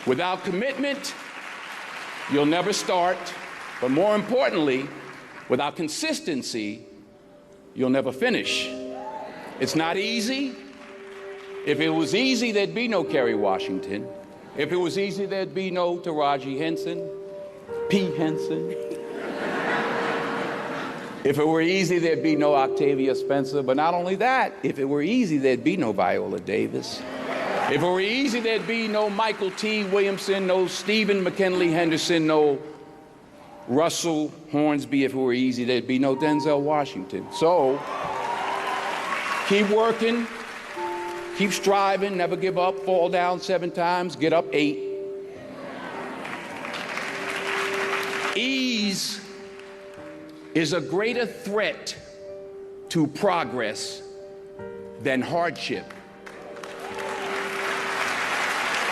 Without commitment, you'll never start. But more importantly, without consistency, you'll never finish. It's not easy. If it was easy, there'd be no Kerry Washington. If it was easy, there'd be no Taraji Henson, P. Henson. If it were easy, there'd be no Octavia Spencer. But not only that, if it were easy, there'd be no Viola Davis. If it were easy, there'd be no Michael T. Williamson, no Stephen McKinley Henderson, no Russell Hornsby. If it were easy, there'd be no Denzel Washington. So, keep working, keep striving, never give up, fall down 7 times, get up 8. Ease is a greater threat to progress than hardship.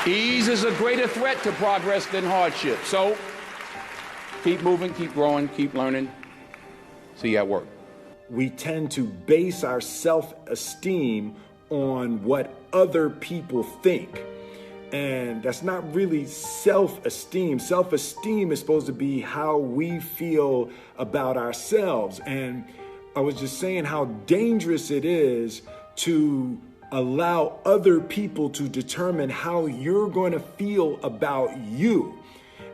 Ease is a greater threat to progress than hardship. So, keep moving, keep growing, keep learning. See you at work. We tend to base our self-esteem on what other people think. And that's not really self-esteem. Self-esteem is supposed to be how we feel about ourselves. And I was just saying how dangerous it is to allow other people to determine how you're going to feel about you.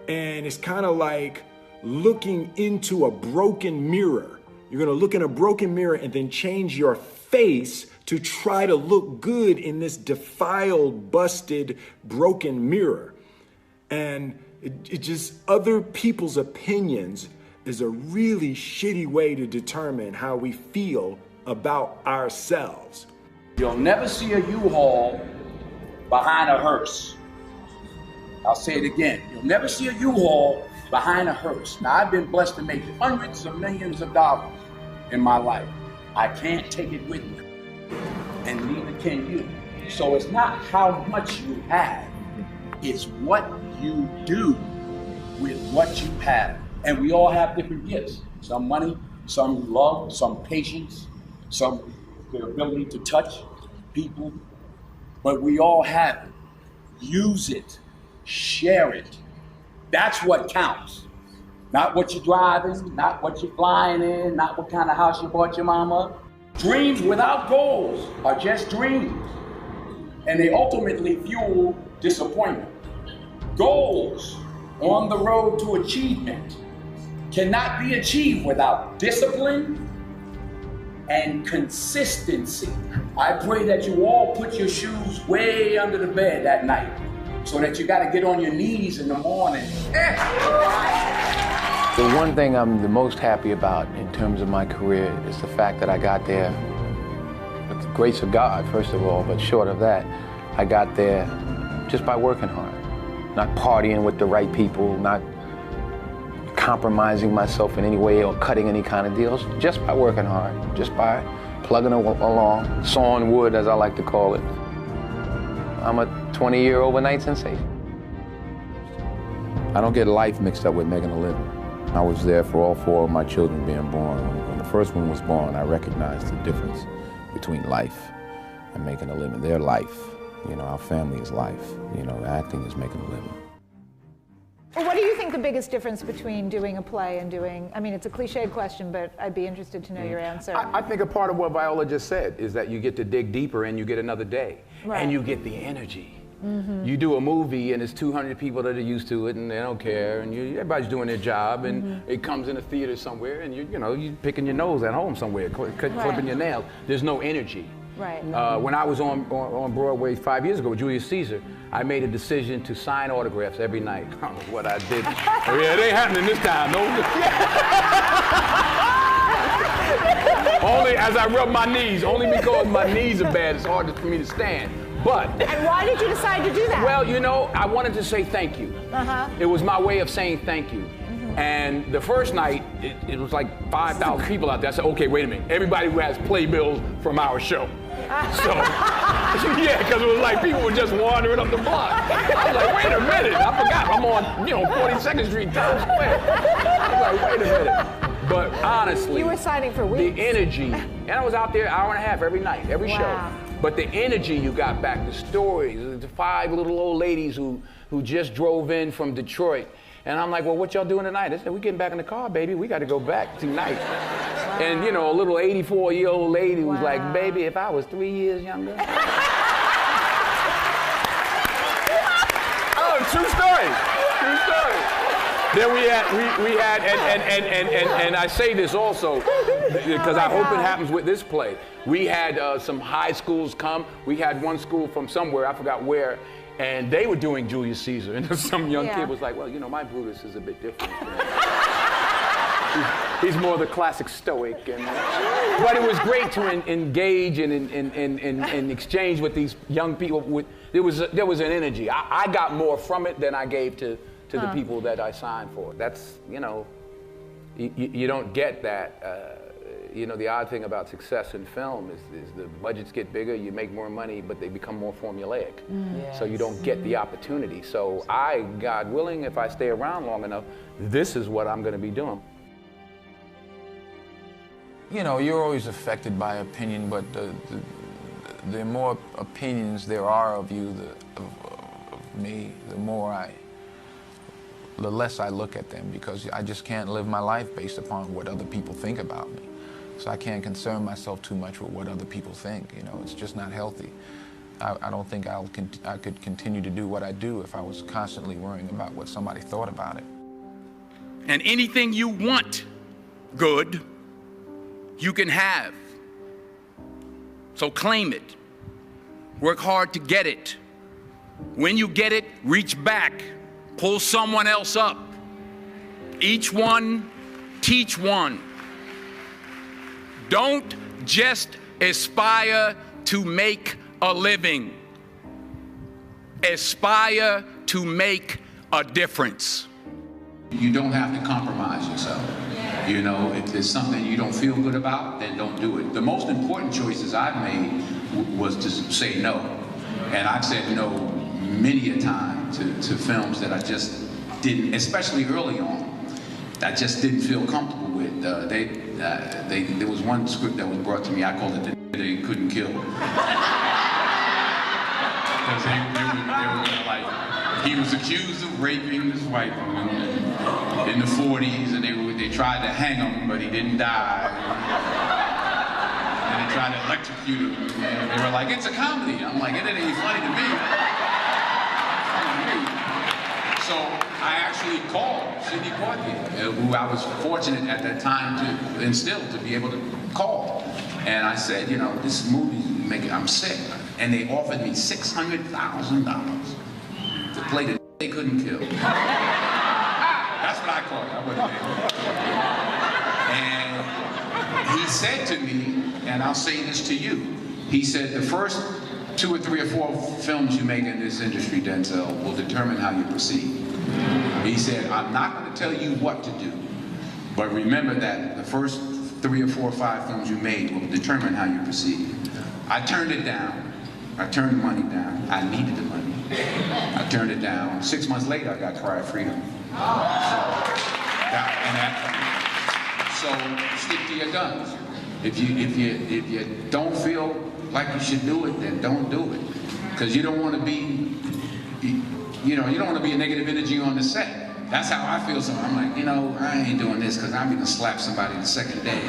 And it's kind of like looking into a broken mirror. You're going to look in a broken mirror and then change your face to try to look good in this defiled, busted, broken mirror. And it just, other people's opinions is a really shitty way to determine how we feel about ourselves. You'll never see a U-Haul behind a hearse. I'll say it again. You'll never see a U-Haul behind a hearse. Now, I've been blessed to make hundreds of millions of dollars in my life. I can't take it with me, and neither can you. So it's not how much you have, it's what you do with what you have. And we all have different gifts. Some money, some love, some patience, some the ability to touch people, but we all have it. Use it, share it. That's what counts. Not what you're driving, not what you're flying in, not what kind of house you bought your mama. Dreams without goals are just dreams, and they ultimately fuel disappointment. Goals on the road to achievement cannot be achieved without discipline and consistency. I pray that you all put your shoes way under the bed that night so that you gotta get on your knees in the morning. The one thing I'm the most happy about in terms of my career is the fact that I got there with the grace of God, first of all, but short of that, I got there just by working hard, not partying with the right people, not compromising myself in any way or cutting any kind of deals, just by working hard, just by plugging along, sawing wood, as I like to call it. I'm a 20-year overnight sensation. I don't get life mixed up with making a living. I was there for all 4 of my children being born. When the first one was born, I recognized the difference between life and making a living. Their life, you know, our family is life. You know, acting is making a living. Well, what do you think the biggest difference between doing a play and doing, I mean, it's a cliched question, but I'd be interested to know your answer. I think a part of what Viola just said is that you get to dig deeper and you get another day. Right. And you get the energy. You do a movie and it's 200 people that are used to it and they don't care and everybody's doing their job and it comes in a theater somewhere and you're picking your nose at home somewhere, clipping your nails. There's no energy. Right. When I was on Broadway 5 years ago with Julius Caesar, I made a decision to sign autographs every night. I don't know what I did. Oh, yeah, it ain't happening this time, no. Only as I rub my knees, only because my knees are bad, it's hard for me to stand. But. And why did you decide to do that? Well, you know, I wanted to say thank you. It was my way of saying thank you. And the first night, it was like 5,000 people out there. I said, okay, wait a minute. Everybody who has playbills from our show. So, yeah, because it was like people were just wandering up the block. I was like, wait a minute. I forgot I'm on, 42nd Street, Times Square. I was like, wait a minute. But honestly, you were signing for weeks. The energy, and I was out there an hour and a half every night, every show. But the energy you got back, the stories, the 5 little old ladies who just drove in from Detroit. And I'm like, well, what y'all doing tonight? They said, we're getting back in the car, baby. We got to go back tonight. And, you know, a little 84-year-old lady was like, baby, if I was 3 years younger. Oh, true story. True story. Then we had, and I say this also, because I hope it happens with this play. We had some high schools come. We had one school from somewhere, I forgot where, and they were doing Julius Caesar. And some young kid was like, well, you know, my Brutus is a bit different. He's more the classic stoic. But it was great to engage and exchange with these young people. There was an energy. I got more from it than I gave to the people that I signed for. That's, you know, you don't get that. You know, the odd thing about success in film is the budgets get bigger, you make more money, but they become more formulaic. Yes. So you don't get the opportunity. So God willing, if I stay around long enough, this is what I'm going to be doing. You know, you're always affected by opinion, but the more opinions there are of you, of me, the less I look at them, because I just can't live my life based upon what other people think about me. So I can't concern myself too much with what other people think. You know, it's just not healthy. I don't think I could continue to do what I do if I was constantly worrying about what somebody thought about it. And anything you want good, you can have. So claim it. Work hard to get it. When you get it, reach back. Pull someone else up. Each one, teach one. Don't just aspire to make a living. Aspire to make a difference. You don't have to compromise yourself. You know, if there's something you don't feel good about, then don't do it. The most important choices I've made was to say no. And I've said no many a time to films that I just didn't, especially early on, I just didn't feel comfortable with. There was one script that was brought to me, I called it The They Couldn't Kill. Because they were like, he was accused of raping this white woman in the 40s, and they tried to hang him, but he didn't die. And they tried to electrocute him, and they were like, it's a comedy. I'm like, it ain't funny to me. So I actually called Sidney Poitier, who I was fortunate at that time to instill, to be able to call. And I said, you know, this movie, I'm sick. And they offered me $600,000 to play The They Couldn't Kill. That's what I called it. I wasn't there. And he said to me, and I'll say this to you, he said, the first 2 or 3 or 4 films you make in this industry, Denzel, will determine how you proceed. He said, I'm not going to tell you what to do, but remember that the first 3 or 4 or 5 films you made will determine how you proceed. I turned it down. I turned the money down. I needed the money. I turned it down. 6 months later, I got Cry of Freedom. So stick to your guns. If you don't feel like you should do it, then don't do it. Because you don't want to be, you don't want to be a negative energy on the set. That's how I feel. So I'm like, I ain't doing this because I'm gonna slap somebody the second day.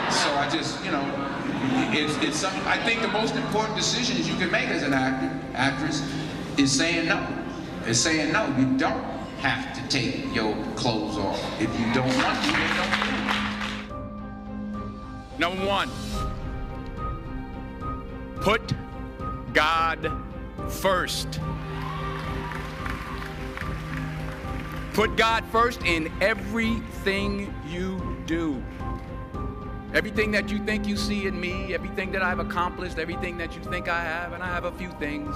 So I just, it's something. I think the most important decisions you can make as an actress, is saying no. Is saying no. You don't have to take your clothes off. If you don't want to, then don't do it. Number 1. Put God first. Put God first in everything you do. Everything that you think you see in me, everything that I've accomplished, everything that you think I have, and I have a few things,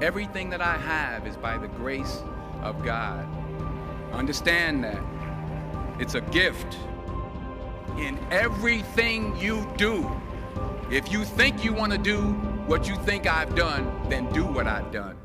everything that I have is by the grace of God. Understand that. It's a gift. In everything you do, if you think you want to do what you think I've done, then do what I've done.